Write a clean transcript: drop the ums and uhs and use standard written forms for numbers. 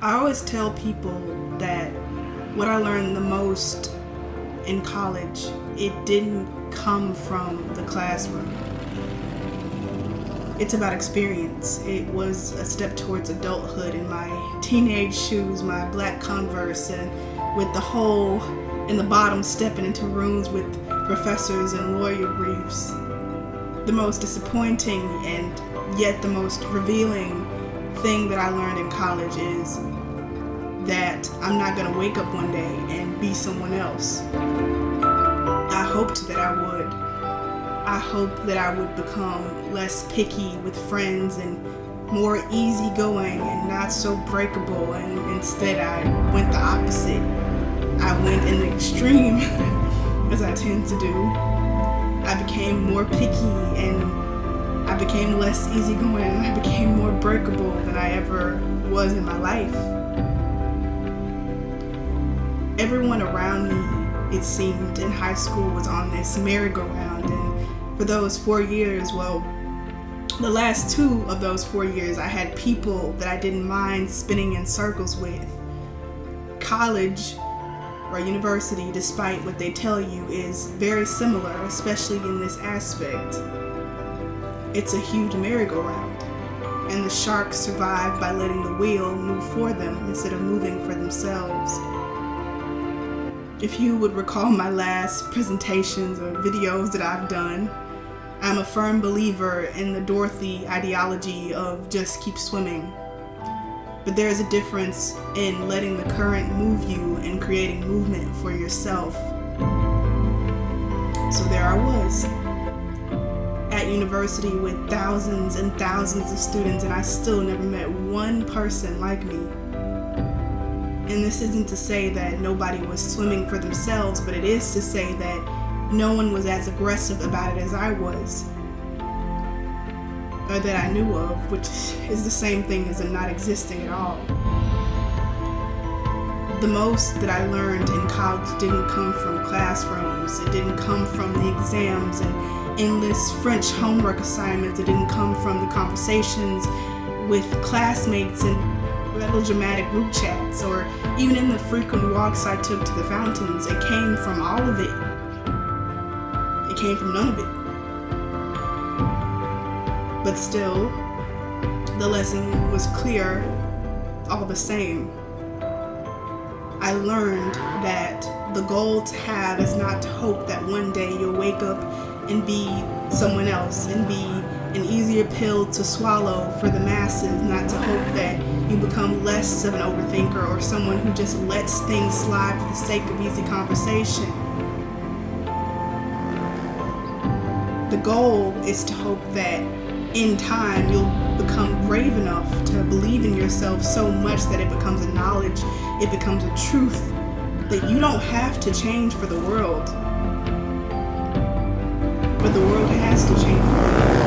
I always tell people that what I learned the most in college, it didn't come from the classroom. It's about experience. It was a step towards adulthood in my teenage shoes, my black Converse, and with the hole in the bottom stepping into rooms with professors and lawyer briefs. The most disappointing and yet the most revealing thing that I learned in college is that I'm not going to wake up one day and be someone else. I hoped that I would. I hoped that I would become less picky with friends and more easygoing and not so breakable, and instead I went the opposite. I went in the extreme, as I tend to do. I became more picky and I became less easygoing and I became more breakable than I ever was in my life. Everyone around me, it seemed, in high school was on this merry-go-round, and for those 4 years, well, the last 2 of those 4 years, I had people that I didn't mind spinning in circles with. College or university, despite what they tell you, is very similar, especially in this aspect. It's a huge merry-go-round, and the sharks survive by letting the wheel move for them instead of moving for themselves. If you would recall my last presentations or videos that I've done, I'm a firm believer in the Dorothy ideology of just keep swimming. But there is a difference in letting the current move you and creating movement for yourself. So there I was, at university with thousands and thousands of students, and I still never met one person like me. And this isn't to say that nobody was swimming for themselves, but it is to say that no one was as aggressive about it as I was, or that I knew of, which is the same thing as not existing at all. The most that I learned in college didn't come from classrooms. It didn't come from the exams and endless French homework assignments. It didn't come from the conversations with classmates and melodramatic group chats, or even in the frequent walks I took to the fountains. It came from all of it. It came from none of it. But still, the lesson was clear all the same. I learned that the goal to have is not to hope that one day you'll wake up and be someone else and be an easier pill to swallow for the masses, not to hope that you become less of an overthinker or someone who just lets things slide for the sake of easy conversation. The goal is to hope that in time you'll become brave enough to believe in yourself so much that it becomes a knowledge, it becomes a truth, that you don't have to change for the world, but the world has to change for you.